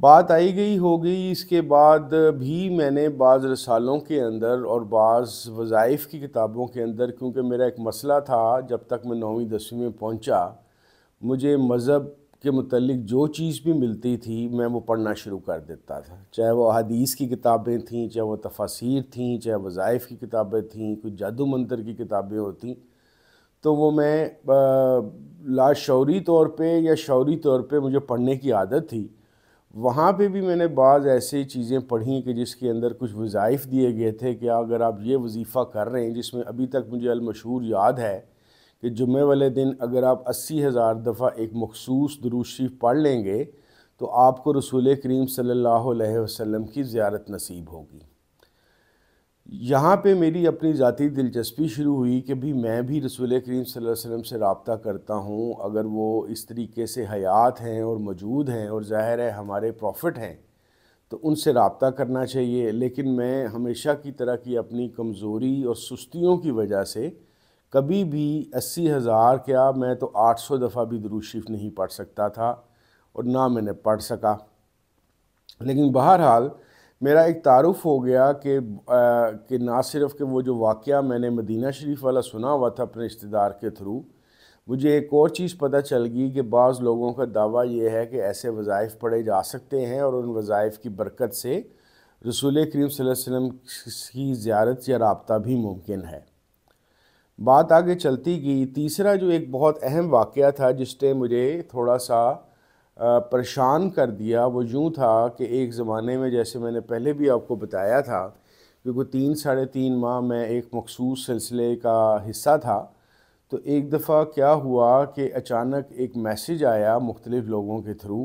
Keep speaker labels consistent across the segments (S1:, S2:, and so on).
S1: بات آئی گئی ہو گئی، اس کے بعد بھی میں نے بعض رسالوں کے اندر اور بعض وظائف کی کتابوں کے اندر، کیونکہ میرا ایک مسئلہ تھا جب تک میں 9ویں 10ویں میں پہنچا، مجھے مذہب کے متعلق جو چیز بھی ملتی تھی میں وہ پڑھنا شروع کر دیتا تھا، چاہے وہ حدیث کی کتابیں تھیں، چاہے وہ تفاسیر تھیں، چاہے وظائف کی کتابیں تھیں، کوئی جادو منتر کی کتابیں ہوتیں، تو وہ میں لاشعوری طور پہ یا شعوری طور پہ مجھے پڑھنے کی عادت تھی۔ وہاں پہ بھی میں نے بعض ایسی چیزیں پڑھیں کہ جس کے اندر کچھ وظائف دیے گئے تھے کہ اگر آپ یہ وظیفہ کر رہے ہیں، جس میں ابھی تک مجھے المشہور یاد ہے کہ جمعے والے دن اگر آپ 80,000 دفعہ ایک مخصوص درود شریف پڑھ لیں گے تو آپ کو رسول کریم صلی اللہ علیہ وسلم کی زیارت نصیب ہوگی۔ یہاں پہ میری اپنی ذاتی دلچسپی شروع ہوئی کہ بھی میں بھی رسول کریم صلی اللہ علیہ وسلم سے رابطہ کرتا ہوں، اگر وہ اس طریقے سے حیات ہیں اور موجود ہیں اور ظاہر ہے ہمارے پروفٹ ہیں تو ان سے رابطہ کرنا چاہیے، لیکن میں ہمیشہ کی طرح کی اپنی کمزوری اور سستیوں کی وجہ سے کبھی بھی 80,000 کیا، میں تو 800 دفعہ بھی درود شریف نہیں پڑھ سکتا تھا اور نہ میں نے پڑھ سکا۔ لیکن بہرحال میرا ایک تعارف ہو گیا کہ نہ صرف کہ وہ جو واقعہ میں نے مدینہ شریف والا سنا ہوا تھا اپنے رشتہ دار کے تھرو، مجھے ایک اور چیز پتہ چل گئی کہ بعض لوگوں کا دعویٰ یہ ہے کہ ایسے وظائف پڑھے جا سکتے ہیں اور ان وظائف کی برکت سے رسول کریم صلی اللہ علیہ وسلم کی زیارت یا رابطہ بھی ممکن ہے۔ بات آگے چلتی گئی، تیسرا جو ایک بہت اہم واقعہ تھا جس نے مجھے تھوڑا سا پریشان کر دیا، وہ یوں تھا کہ ایک زمانے میں، جیسے میں نے پہلے بھی آپ کو بتایا تھا کہ کوئی 3 ساڑھے 3 ماہ میں ایک مخصوص سلسلے کا حصہ تھا، تو ایک دفعہ کیا ہوا کہ اچانک ایک میسیج آیا مختلف لوگوں کے تھرو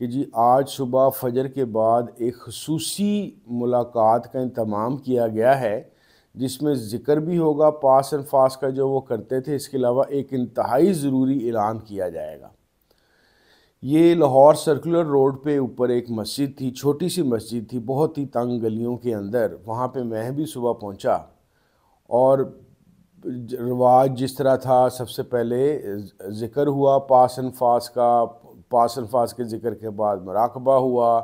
S1: کہ جی آج صبح فجر کے بعد ایک خصوصی ملاقات کا انتظام کیا گیا ہے جس میں ذکر بھی ہوگا پاس اینڈ فاس کا جو وہ کرتے تھے، اس کے علاوہ ایک انتہائی ضروری اعلان کیا جائے گا۔ یہ لاہور سرکولر روڈ پہ اوپر ایک مسجد تھی، چھوٹی سی مسجد تھی، بہت ہی تنگ گلیوں کے اندر، وہاں پہ میں بھی صبح پہنچا اور رواج جس طرح تھا، سب سے پہلے ذکر ہوا پاس اینڈ فاس کا، پاس اینڈ فاس کے ذکر کے بعد مراقبہ ہوا،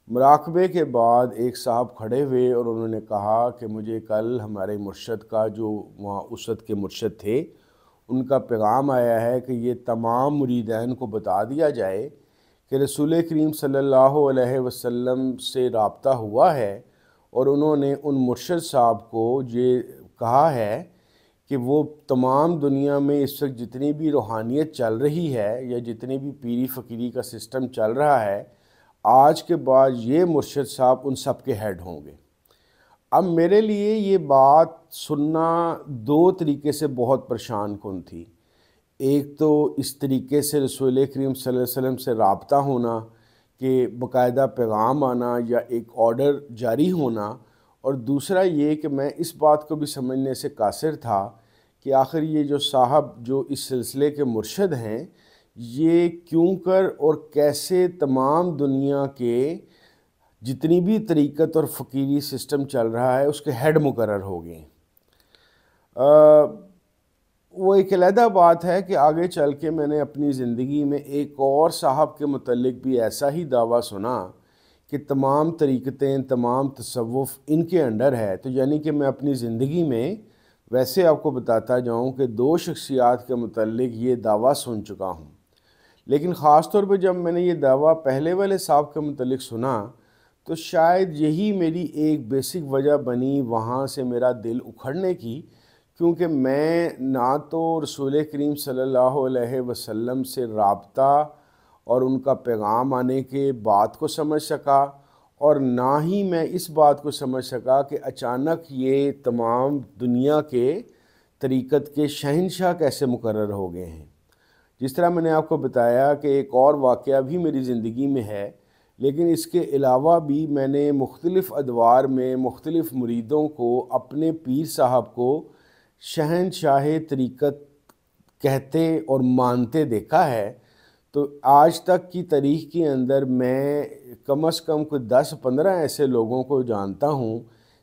S1: مراقبے کے بعد ایک صاحب کھڑے ہوئے اور انہوں نے کہا کہ مجھے کل ہمارے مرشد کا، جو وہاں اسد کے مرشد تھے، ان کا پیغام آیا ہے کہ یہ تمام مریدین کو بتا دیا جائے کہ رسول کریم صلی اللہ علیہ وسلم سے رابطہ ہوا ہے اور انہوں نے ان مرشد صاحب کو یہ کہا ہے کہ وہ تمام دنیا میں اس وقت جتنی بھی روحانیت چل رہی ہے یا جتنی بھی پیری فقیری کا سسٹم چل رہا ہے، آج کے بعد یہ مرشد صاحب ان سب کے ہیڈ ہوں گے۔ اب میرے لیے یہ بات سننا 2 طریقے سے بہت پریشان کن تھی۔ ایک تو اس طریقے سے رسول کریم صلی اللہ علیہ وسلم سے رابطہ ہونا کہ باقاعدہ پیغام آنا یا ایک آرڈر جاری ہونا، اور دوسرا یہ کہ میں اس بات کو بھی سمجھنے سے قاصر تھا کہ آخر یہ جو صاحب جو اس سلسلے کے مرشد ہیں، یہ کیوں کر اور کیسے تمام دنیا کے جتنی بھی طریقت اور فقیری سسٹم چل رہا ہے اس کے ہیڈ مقرر ہو گئے۔ وہ ایک علیحدہ بات ہے کہ آگے چل کے میں نے اپنی زندگی میں ایک اور صاحب کے متعلق بھی ایسا ہی دعویٰ سنا کہ تمام طریقتیں، تمام تصوف ان کے انڈر ہے، تو یعنی کہ میں اپنی زندگی میں ویسے آپ کو بتاتا جاؤں کہ 2 شخصیات کے متعلق یہ دعویٰ سن چکا ہوں، لیکن خاص طور پہ جب میں نے یہ دعویٰ پہلے والے صاحب کے متعلق سنا تو شاید یہی میری ایک بیسک وجہ بنی وہاں سے میرا دل اکھڑنے کی، کیونکہ میں نہ تو رسول کریم صلی اللہ علیہ وسلم سے رابطہ اور ان کا پیغام آنے کے بات کو سمجھ سکا، اور نہ ہی میں اس بات کو سمجھ سکا کہ اچانک یہ تمام دنیا کے طریقت کے شہنشاہ کیسے مقرر ہو گئے ہیں۔ جس طرح میں نے آپ کو بتایا کہ ایک اور واقعہ بھی میری زندگی میں ہے، لیکن اس کے علاوہ بھی میں نے مختلف ادوار میں مختلف مریدوں کو اپنے پیر صاحب کو شہنشاہ طریقت کہتے اور مانتے دیکھا ہے۔ تو آج تک کی تاریخ کے اندر میں کم از کم کوئی 10-15 ایسے لوگوں کو جانتا ہوں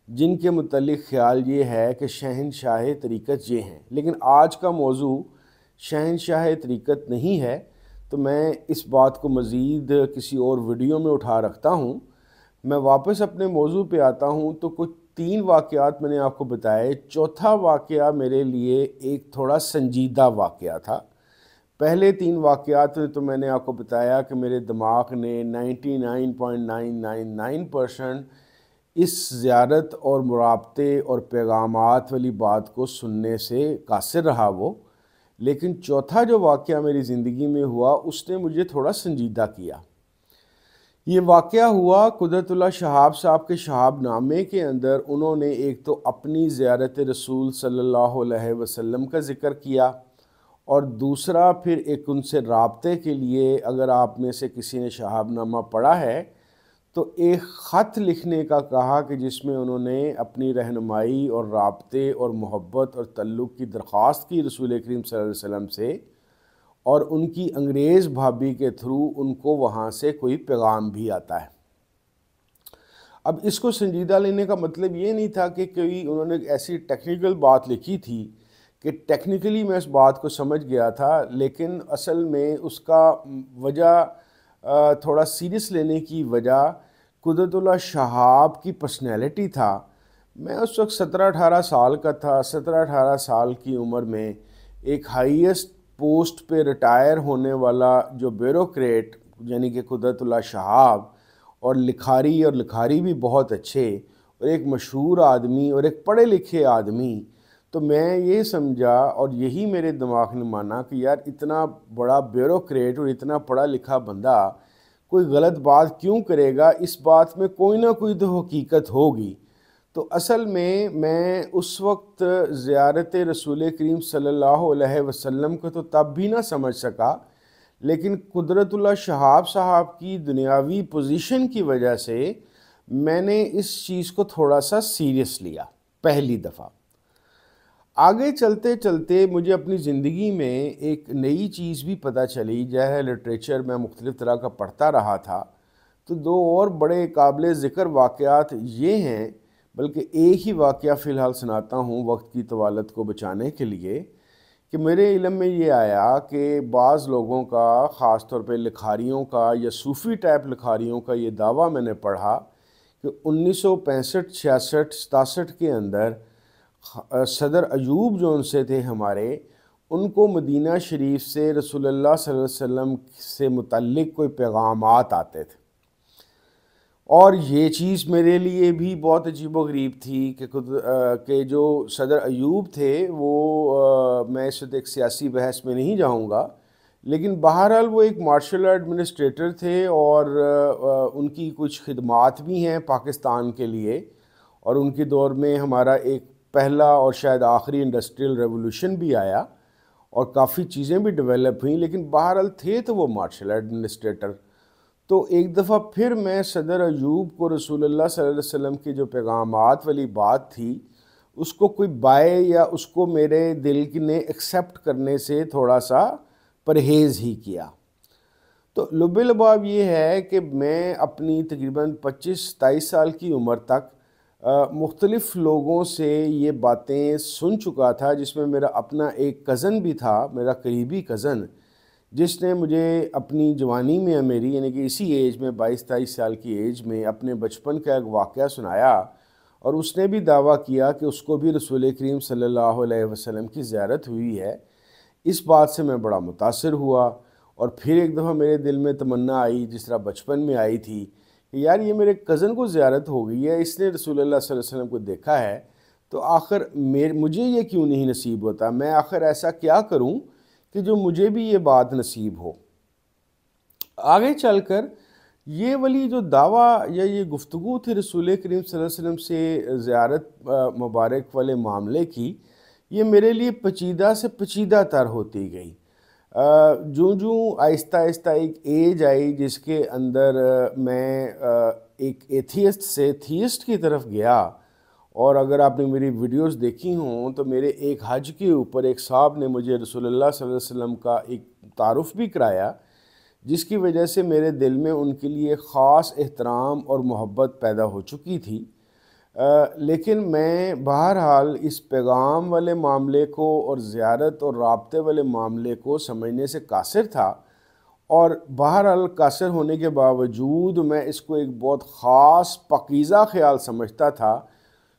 S1: جن کے متعلق خیال یہ ہے کہ شہنشاہ طریقت یہ ہیں، لیکن آج کا موضوع شہنشاہ طریقت نہیں ہے۔ تو میں اس بات کو مزید کسی اور ویڈیو میں اٹھا رکھتا ہوں۔ میں واپس اپنے موضوع پہ آتا ہوں تو کچھ 3 واقعات میں نے آپ کو بتائے۔ چوتھا واقعہ میرے لیے ایک تھوڑا سنجیدہ واقعہ تھا۔ پہلے 3 واقعات تو میں نے آپ کو بتایا کہ میرے دماغ نے 99.999% اس زیارت اور مرابطے اور پیغامات والی بات کو سننے سے قاصر رہا وہ، لیکن چوتھا جو واقعہ میری زندگی میں ہوا اس نے مجھے تھوڑا سنجیدہ کیا۔ یہ واقعہ ہوا قدرت اللہ شہاب صاحب کے شہاب نامے کے اندر۔ انہوں نے ایک تو اپنی زیارت رسول صلی اللہ علیہ وسلم کا ذکر کیا، اور دوسرا پھر ایک ان سے رابطے کے لیے، اگر آپ میں سے کسی نے شہاب نامہ پڑھا ہے تو ایک خط لکھنے کا کہا کہ جس میں انہوں نے اپنی رہنمائی اور رابطے اور محبت اور تعلق کی درخواست کی رسول کریم صلی اللہ علیہ وسلم سے، اور ان کی انگریز بھابھی کے تھرو ان کو وہاں سے کوئی پیغام بھی آتا ہے۔ اب اس کو سنجیدہ لینے کا مطلب یہ نہیں تھا کہ کوئی انہوں نے ایسی ٹیکنیکل بات لکھی تھی کہ ٹیکنیکلی میں اس بات کو سمجھ گیا تھا، لیکن اصل میں اس کا وجہ تھوڑا سیریس لینے کی وجہ قدرت اللہ شہاب کی پرسنالٹی تھا۔ میں اس وقت 17-18 سال کا تھا۔ 17-18 سال کی عمر میں ایک ہائیسٹ پوسٹ پہ ریٹائر ہونے والا جو بیوروکریٹ یعنی کہ قدرت اللہ شہاب، اور لکھاری بھی بہت اچھے، اور ایک مشہور آدمی اور ایک پڑھے لکھے آدمی، تو میں یہ سمجھا اور یہی میرے دماغ نے مانا کہ یار اتنا بڑا بیوروکریٹ اور اتنا پڑھا لکھا بندہ کوئی غلط بات کیوں کرے گا، اس بات میں کوئی نہ کوئی تو حقیقت ہوگی۔ تو اصل میں اس وقت زیارت رسول کریم صلی اللہ علیہ وسلم کو تو تب بھی نہ سمجھ سکا، لیکن قدرت اللہ شہاب صاحب کی دنیاوی پوزیشن کی وجہ سے میں نے اس چیز کو تھوڑا سا سیریس لیا پہلی دفعہ۔ آگے چلتے چلتے مجھے اپنی زندگی میں ایک نئی چیز بھی پتہ چلی۔ جہاں لٹریچر میں مختلف طرح کا پڑھتا رہا تھا، تو 2 اور بڑے قابل ذکر واقعات یہ ہیں، بلکہ ایک ہی واقعہ فی الحال سناتا ہوں وقت کی طوالت کو بچانے کے لیے، کہ میرے علم میں یہ آیا کہ بعض لوگوں کا، خاص طور پہ لکھاریوں کا یا صوفی ٹائپ لکھاریوں کا یہ دعویٰ میں نے پڑھا کہ 1965 66 67 کے اندر صدر ایوب جو ان سے تھے ہمارے، ان کو مدینہ شریف سے رسول اللہ صلی اللہ علیہ وسلم سے متعلق کوئی پیغامات آتے تھے، اور یہ چیز میرے لیے بھی بہت عجیب و غریب تھی کہ جو صدر ایوب تھے وہ میں اس وقت ایک سیاسی بحث میں نہیں جاؤں گا، لیکن بہرحال وہ ایک مارشل ایڈمنسٹریٹر تھے، اور ان کی کچھ خدمات بھی ہیں پاکستان کے لیے، اور ان کے دور میں ہمارا ایک پہلا اور شاید آخری انڈسٹریل ریولوشن بھی آیا اور کافی چیزیں بھی ڈیولپ ہوئیں، لیکن بہرحال تھے تو وہ مارشل ایڈمنسٹریٹر۔ تو ایک دفعہ پھر میں صدر ایوب کو رسول اللہ صلی اللہ علیہ وسلم کی جو پیغامات والی بات تھی اس کو کوئی بائے یا اس کو میرے دل نے ایکسیپٹ کرنے سے تھوڑا سا پرہیز ہی کیا۔ تو لب لباب یہ ہے کہ میں اپنی تقریباً 25-27 سال کی عمر تک مختلف لوگوں سے یہ باتیں سن چکا تھا، جس میں میرا اپنا ایک کزن بھی تھا، میرا قریبی کزن، جس نے مجھے اپنی جوانی میں میری یعنی کہ اسی ایج میں 22-23 سال کی ایج میں اپنے بچپن کا ایک واقعہ سنایا، اور اس نے بھی دعویٰ کیا کہ اس کو بھی رسول کریم صلی اللہ علیہ وسلم کی زیارت ہوئی ہے۔ اس بات سے میں بڑا متاثر ہوا، اور پھر ایک دفعہ میرے دل میں تمنا آئی جس طرح بچپن میں آئی تھی کہ یار یہ میرے کزن کو زیارت ہو گئی ہے، اس نے رسول اللہ صلی اللہ علیہ وسلم کو دیکھا ہے، تو آخر مجھے یہ کیوں نہیں نصیب ہوتا؟ میں آخر ایسا کیا کروں کہ جو مجھے بھی یہ بات نصیب ہو؟ آگے چل کر یہ والی جو دعویٰ یا یہ گفتگو تھی رسول کریم صلی اللہ علیہ وسلم سے زیارت مبارک والے معاملے کی، یہ میرے لیے پیچیدہ سے پیچیدہ تر ہوتی گئی۔ جو آہستہ آہستہ ایک ایج آئی جس کے اندر میں ایک ایتھیسٹ سے تھیسٹ کی طرف گیا، اور اگر آپ نے میری ویڈیوز دیکھی ہوں تو میرے ایک حج کے اوپر ایک صاحب نے مجھے رسول اللہ صلی اللہ علیہ وسلم کا ایک تعارف بھی کرایا، جس کی وجہ سے میرے دل میں ان کے لیے خاص احترام اور محبت پیدا ہو چکی تھی۔ لیکن میں بہرحال اس پیغام والے معاملے کو اور زیارت اور رابطے والے معاملے کو سمجھنے سے قاصر تھا، اور بہرحال قاصر ہونے کے باوجود میں اس کو ایک بہت خاص پاکیزہ خیال سمجھتا تھا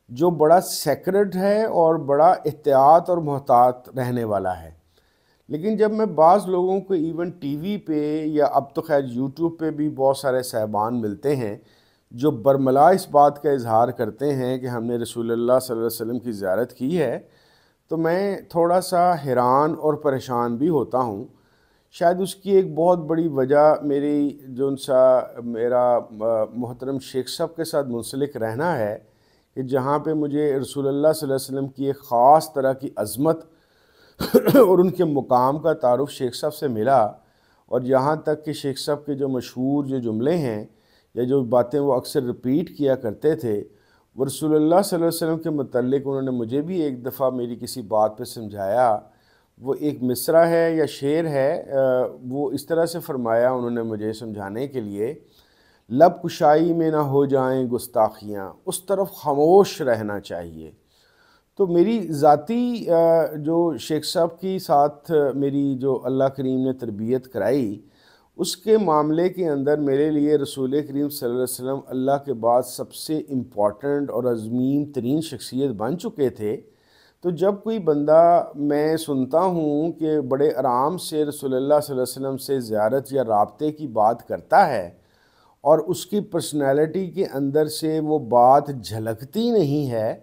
S1: جو بڑا سیکرڈ ہے اور بڑا احتیاط اور محتاط رہنے والا ہے۔ لیکن جب میں بعض لوگوں کو ایون ٹی وی پہ یا اب تو خیر یوٹیوب پہ بھی بہت سارے صاحبان ملتے ہیں جو برملا اس بات کا اظہار کرتے ہیں کہ ہم نے رسول اللہ صلی اللہ علیہ وسلم کی زیارت کی ہے، تو میں تھوڑا سا حیران اور پریشان بھی ہوتا ہوں۔ شاید اس کی ایک بہت بڑی وجہ میرا محترم شیخ صاحب کے ساتھ منسلک رہنا ہے کہ جہاں پہ مجھے رسول اللہ صلی اللہ علیہ وسلم کی ایک خاص طرح کی عظمت اور ان کے مقام کا تعارف شیخ صاحب سے ملا، اور یہاں تک کہ شیخ صاحب کے جو مشہور جملے ہیں یا جو باتیں وہ اکثر رپیٹ کیا کرتے تھے، وہ رسول اللہ صلی اللہ علیہ وسلم کے متعلق انہوں نے مجھے بھی ایک دفعہ میری کسی بات پہ سمجھایا۔ وہ ایک مصرع ہے یا شعر ہے، وہ اس طرح سے فرمایا انہوں نے مجھے سمجھانے کے لیے، لب کشائی میں نہ ہو جائیں گستاخیاں، اس طرف خاموش رہنا چاہیے۔ تو میری ذاتی جو شیخ صاحب کی ساتھ میری جو اللہ کریم نے تربیت کرائی، اس کے معاملے کے اندر میرے لیے رسول کریم صلی اللہ علیہ وسلم اللہ کے بعد سب سے امپورٹنٹ اور عظیم ترین شخصیت بن چکے تھے۔ تو جب کوئی بندہ، میں سنتا ہوں کہ بڑے آرام سے رسول اللہ صلی اللہ علیہ وسلم سے زیارت یا رابطے کی بات کرتا ہے اور اس کی پرسنالٹی کے اندر سے وہ بات جھلکتی نہیں ہے،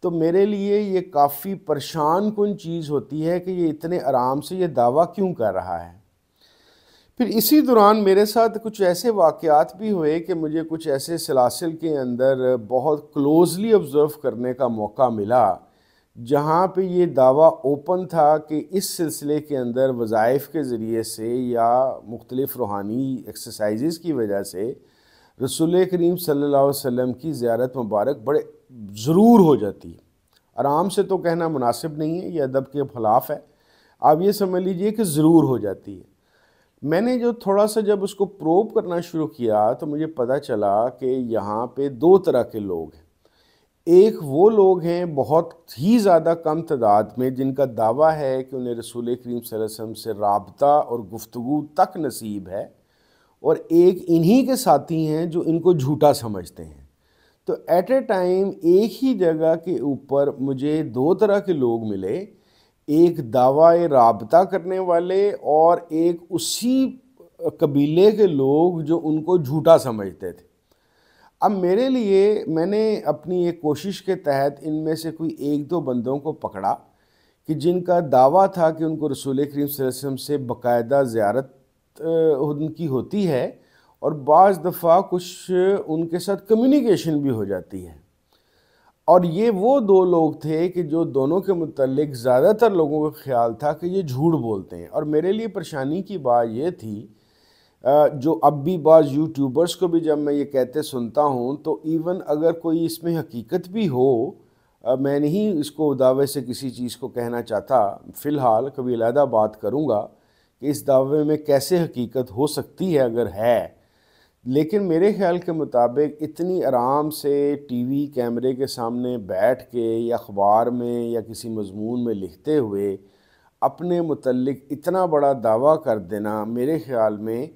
S1: تو میرے لیے یہ کافی پریشان کن چیز ہوتی ہے کہ یہ اتنے آرام سے یہ دعویٰ کیوں کر رہا ہے۔ پھر اسی دوران میرے ساتھ کچھ ایسے واقعات بھی ہوئے کہ مجھے کچھ ایسے سلاسل کے اندر بہت کلوزلی آبزرو کرنے کا موقع ملا جہاں پہ یہ دعویٰ اوپن تھا کہ اس سلسلے کے اندر وظائف کے ذریعے سے یا مختلف روحانی ایکسرسائزز کی وجہ سے رسول کریم صلی اللہ علیہ وسلم کی زیارت مبارک بڑے ضرور ہو جاتی ہے۔ آرام سے تو کہنا مناسب نہیں ہے، یہ ادب کے خلاف ہے، آپ یہ سمجھ لیجئے کہ ضرور ہو جاتی ہے۔ میں نے جو تھوڑا سا جب اس کو پروب کرنا شروع کیا تو مجھے پتہ چلا کہ یہاں پہ دو طرح کے لوگ ہیں۔ ایک وہ لوگ ہیں بہت ہی زیادہ کم تعداد میں جن کا دعویٰ ہے کہ انہیں رسول کریم صلی اللہ علیہ وسلم سے رابطہ اور گفتگو تک نصیب ہے، اور ایک انہی کے ساتھی ہیں جو ان کو جھوٹا سمجھتے ہیں۔ تو ایٹ اے ٹائم ایک ہی جگہ کے اوپر مجھے دو طرح کے لوگ ملے، ایک دعویٰ رابطہ کرنے والے اور ایک اسی قبیلے کے لوگ جو ان کو جھوٹا سمجھتے تھے۔ اب میرے لیے، میں نے اپنی ایک کوشش کے تحت ان میں سے کوئی ایک دو بندوں کو پکڑا کہ جن کا دعویٰ تھا کہ ان کو رسول کریم صلی اللہ علیہ وسلم سے باقاعدہ زیارت ان کی ہوتی ہے، اور بعض دفعہ کچھ ان کے ساتھ کمیونیکیشن بھی ہو جاتی ہے۔ اور یہ وہ دو لوگ تھے کہ جو دونوں کے متعلق زیادہ تر لوگوں کا خیال تھا کہ یہ جھوٹ بولتے ہیں، اور میرے لیے پریشانی کی بات یہ تھی، جو اب بھی بعض یوٹیوبرز کو بھی جب میں یہ کہتے سنتا ہوں تو ایون اگر کوئی اس میں حقیقت بھی ہو، میں نہیں اس کو دعوے سے کسی چیز کو کہنا چاہتا، فی الحال کبھی علیحدہ بات کروں گا کہ اس دعوے میں کیسے حقیقت ہو سکتی ہے اگر ہے، لیکن میرے خیال کے مطابق اتنی آرام سے ٹی وی کیمرے کے سامنے بیٹھ کے یا اخبار میں یا کسی مضمون میں لکھتے ہوئے اپنے متعلق اتنا بڑا دعویٰ کر دینا، میرے خیال میں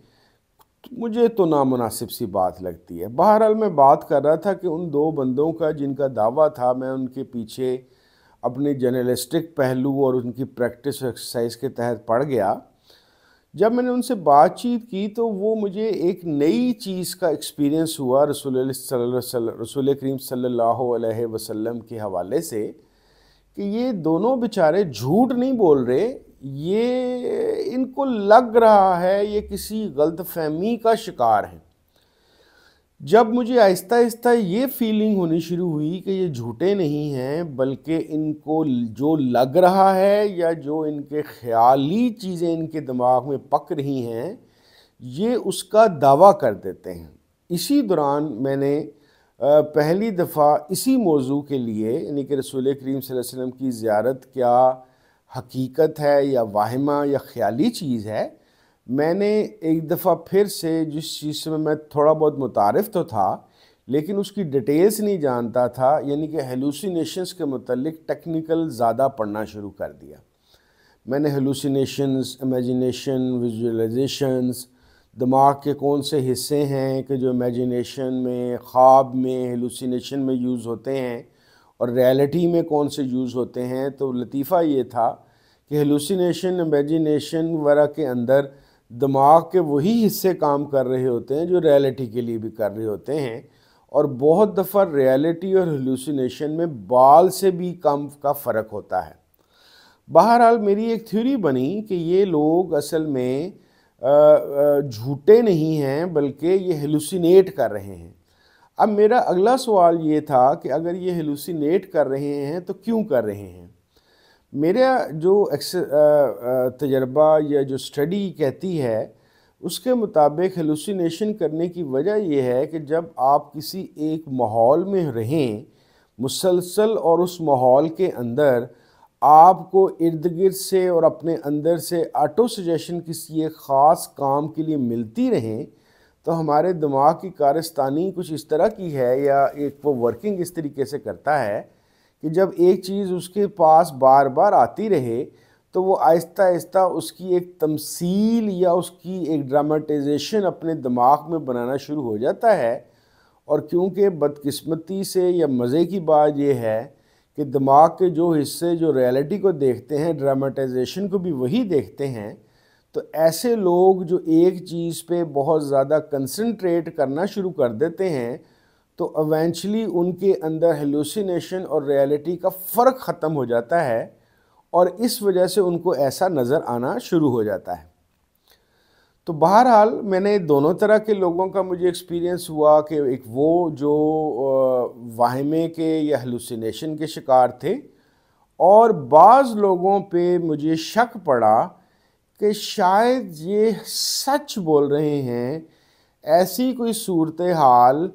S1: مجھے تو نامناسب سی بات لگتی ہے۔ بہرحال میں بات کر رہا تھا کہ ان دو بندوں کا جن کا دعویٰ تھا، میں ان کے پیچھے اپنے جرنلسٹک پہلو اور ان کی پریکٹس اور ایکسرسائز کے تحت پڑ گیا۔ جب میں نے ان سے بات چیت کی تو وہ مجھے ایک نئی چیز کا ایکسپیرینس ہوا رسول کریم صلی اللہ علیہ وسلم کے حوالے سے کہ یہ دونوں بیچارے جھوٹ نہیں بول رہے، یہ ان کو لگ رہا ہے یہ کسی غلط فہمی کا شکار ہیں۔ جب مجھے آہستہ آہستہ یہ فیلنگ ہونی شروع ہوئی کہ یہ جھوٹے نہیں ہیں بلکہ ان کو جو لگ رہا ہے یا جو ان کے خیالی چیزیں ان کے دماغ میں پک رہی ہیں یہ اس کا دعویٰ کر دیتے ہیں، اسی دوران میں نے پہلی دفعہ اسی موضوع کے لیے، یعنی کہ رسول کریم صلی اللہ علیہ وسلم کی زیارت کیا حقیقت ہے یا واہمہ یا خیالی چیز ہے، میں نے ایک دفعہ پھر سے جس چیز سے میں تھوڑا بہت متعارف تو تھا لیکن اس کی ڈیٹیلز نہیں جانتا تھا، یعنی کہ ہیلوسینیشنز کے متعلق ٹیکنیکل زیادہ پڑھنا شروع کر دیا۔ میں نے ہیلوسینیشنز، امیجینیشن، ویژولائزیشنز، دماغ کے کون سے حصے ہیں کہ جو امیجینیشن میں، خواب میں، ہیلوسینیشن میں یوز ہوتے ہیں اور ریالٹی میں کون سے یوز ہوتے ہیں. تو لطیفہ یہ تھا کہ ہیلوسینیشن، امیجینیشن وغیرہ کے اندر دماغ کے وہی حصے کام کر رہے ہوتے ہیں جو ریالٹی کے لیے بھی کر رہے ہوتے ہیں، اور بہت دفعہ ریالٹی اور ہیلوسینیشن میں بال سے بھی کم کا فرق ہوتا ہے. بہرحال میری ایک تھیوری بنی کہ یہ لوگ اصل میں جھوٹے نہیں ہیں بلکہ یہ ہیلوسینیٹ کر رہے ہیں. اب میرا اگلا سوال یہ تھا کہ اگر یہ ہیلوسینیٹ کر رہے ہیں تو کیوں کر رہے ہیں؟ میرا جو تجربہ یا جو اسٹڈی کہتی ہے اس کے مطابق ہیلوسینیشن کرنے کی وجہ یہ ہے کہ جب آپ کسی ایک ماحول میں رہیں مسلسل اور اس ماحول کے اندر آپ کو ارد گرد سے اور اپنے اندر سے آٹو سجیشن کسی ایک خاص کام کے لیے ملتی رہیں تو ہمارے دماغ کی کارستانی کچھ اس طرح کی ہے یا ایک وہ ورکنگ اس طریقے سے کرتا ہے کہ جب ایک چیز اس کے پاس بار بار آتی رہے تو وہ آہستہ آہستہ اس کی ایک تمثیل یا اس کی ایک ڈراماٹائزیشن اپنے دماغ میں بنانا شروع ہو جاتا ہے. اور کیونکہ بدقسمتی سے یا مزے کی بات یہ ہے کہ دماغ کے جو حصے جو ریالٹی کو دیکھتے ہیں ڈراماٹائزیشن کو بھی وہی دیکھتے ہیں، تو ایسے لوگ جو ایک چیز پہ بہت زیادہ کنسنٹریٹ کرنا شروع کر دیتے ہیں تو ایونچولی ان کے اندر ہیلوسینیشن اور ریالٹی کا فرق ختم ہو جاتا ہے اور اس وجہ سے ان کو ایسا نظر آنا شروع ہو جاتا ہے. تو بہرحال میں نے دونوں طرح کے لوگوں کا مجھے ایکسپیرینس ہوا کہ ایک وہ جو واہمے کے یا ہیلوسینیشن کے شکار تھے، اور بعض لوگوں پہ مجھے شک پڑا کہ شاید یہ سچ بول رہے ہیں. ایسی کوئی صورتحال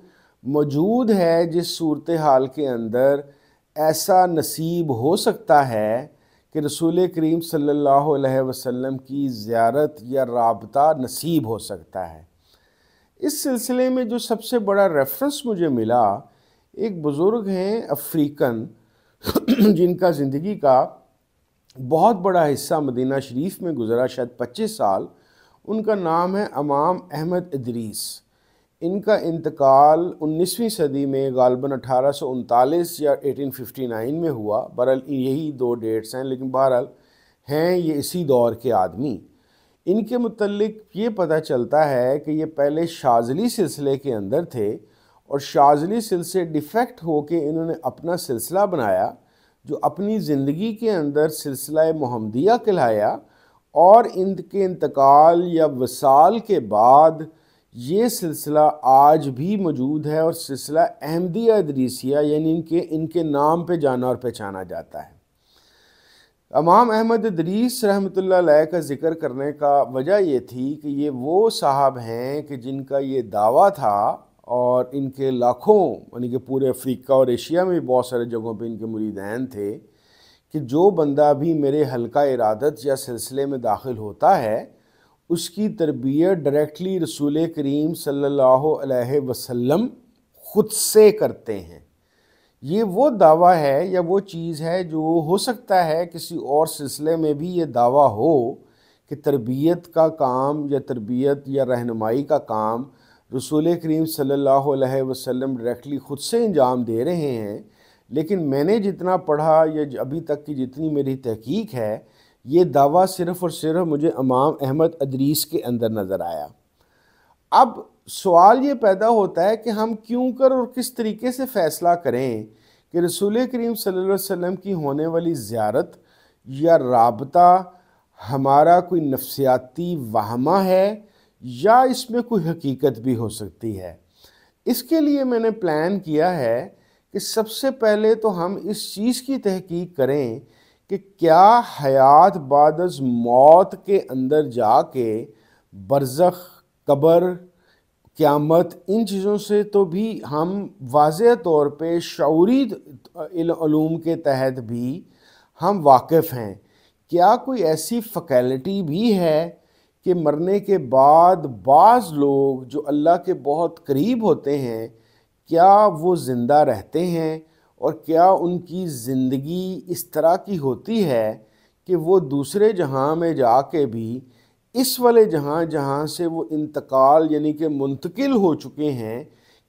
S1: موجود ہے جس صورتحال کے اندر ایسا نصیب ہو سکتا ہے کہ رسول کریم صلی اللہ علیہ وسلم کی زیارت یا رابطہ نصیب ہو سکتا ہے. اس سلسلے میں جو سب سے بڑا ریفرنس مجھے ملا، ایک بزرگ ہیں افریقن جن کا زندگی کا بہت بڑا حصہ مدینہ شریف میں گزرا، شاید 25 سال. ان کا نام ہے امام احمد ادریس. ان کا انتقال 19ویں صدی میں غالباً 1839 یا 1859 میں ہوا. بہرحال یہی دو ڈیٹس ہیں، لیکن بہرحال ہیں یہ اسی دور کے آدمی. ان کے متعلق یہ پتہ چلتا ہے کہ یہ پہلے شاذلی سلسلے کے اندر تھے اور شاذلی سلسلے ڈیفیکٹ ہو کے انہوں نے اپنا سلسلہ بنایا جو اپنی زندگی کے اندر سلسلہ محمدیہ کہلایا، اور ان کے انتقال یا وصال کے بعد یہ سلسلہ آج بھی موجود ہے اور سلسلہ احمدیہ ادریسیہ یعنی ان کے نام پہ جانا اور پہچانا جاتا ہے. امام احمد ادریس رحمۃ اللہ علیہ کا ذکر کرنے کا وجہ یہ تھی کہ یہ وہ صاحب ہیں کہ جن کا یہ دعویٰ تھا، اور ان کے لاکھوں یعنی کہ پورے افریقہ اور ایشیا میں بہت سارے جگہوں پہ ان کے مریدین تھے کہ جو بندہ بھی میرے حلقہ ارادت یا سلسلے میں داخل ہوتا ہے اس کی تربیت ڈائریکٹلی رسول کریم صلی اللہ علیہ وسلم خود سے کرتے ہیں. یہ وہ دعویٰ ہے یا وہ چیز ہے جو ہو سکتا ہے کسی اور سلسلے میں بھی یہ دعویٰ ہو کہ تربیت کا کام یا تربیت یا رہنمائی کا کام رسول کریم صلی اللہ علیہ وسلم ڈائریکٹلی خود سے انجام دے رہے ہیں. لیکن میں نے جتنا پڑھا یا ابھی تک کی جتنی میری تحقیق ہے، یہ دعویٰ صرف اور صرف مجھے امام احمد ادریس کے اندر نظر آیا. اب سوال یہ پیدا ہوتا ہے کہ ہم کیوں کر اور کس طریقے سے فیصلہ کریں کہ رسول کریم صلی اللہ علیہ وسلم کی ہونے والی زیارت یا رابطہ ہمارا کوئی نفسیاتی وہمہ ہے یا اس میں کوئی حقیقت بھی ہو سکتی ہے. اس کے لیے میں نے پلان کیا ہے کہ سب سے پہلے تو ہم اس چیز کی تحقیق کریں کہ کیا حیات بعد از موت کے اندر جا کے برزخ، قبر، قیامت، ان چیزوں سے تو بھی ہم واضح طور پہ شعوری علوم کے تحت بھی ہم واقف ہیں. کیا کوئی ایسی فیکلٹی بھی ہے کہ مرنے کے بعد بعض لوگ جو اللہ کے بہت قریب ہوتے ہیں کیا وہ زندہ رہتے ہیں، اور کیا ان کی زندگی اس طرح کی ہوتی ہے کہ وہ دوسرے جہاں میں جا کے بھی اس والے جہاں سے وہ انتقال یعنی کہ منتقل ہو چکے ہیں،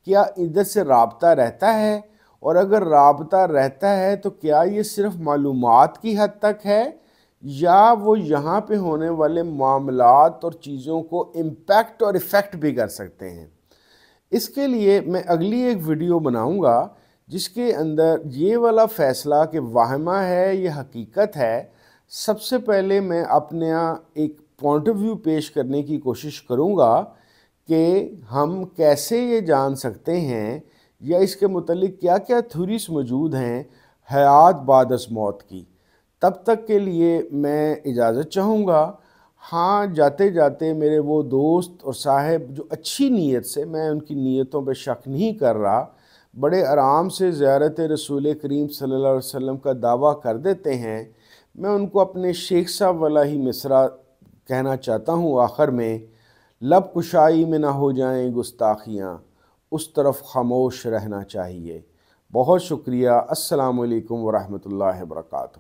S1: کیا ادھر سے رابطہ رہتا ہے؟ اور اگر رابطہ رہتا ہے تو کیا یہ صرف معلومات کی حد تک ہے، یا وہ یہاں پہ ہونے والے معاملات اور چیزوں کو امپیکٹ اور افیکٹ بھی کر سکتے ہیں؟ اس کے لیے میں اگلی ایک ویڈیو بناؤں گا جس کے اندر یہ والا فیصلہ کہ واہمہ ہے یہ حقیقت ہے، سب سے پہلے میں اپنا ایک پوائنٹ آف ویو پیش کرنے کی کوشش کروں گا کہ ہم کیسے یہ جان سکتے ہیں یا اس کے متعلق کیا کیا تھیوریز موجود ہیں حیات بعد از موت کی۔ تب تک کے لیے میں اجازت چاہوں گا۔ ہاں، جاتے جاتے میرے وہ دوست اور صاحب جو اچھی نیت سے، میں ان کی نیتوں پہ شک نہیں کر رہا، بڑے آرام سے زیارت رسول کریم صلی اللہ علیہ وسلم کا دعویٰ کر دیتے ہیں، میں ان کو اپنے شیخ صاحب والا ہی مصرع کہنا چاہتا ہوں آخر میں، لب کشائی میں نہ ہو جائیں گستاخیاں، اس طرف خاموش رہنا چاہیے۔ بہت شکریہ۔ السلام علیکم ورحمۃ اللہ وبرکاتہ۔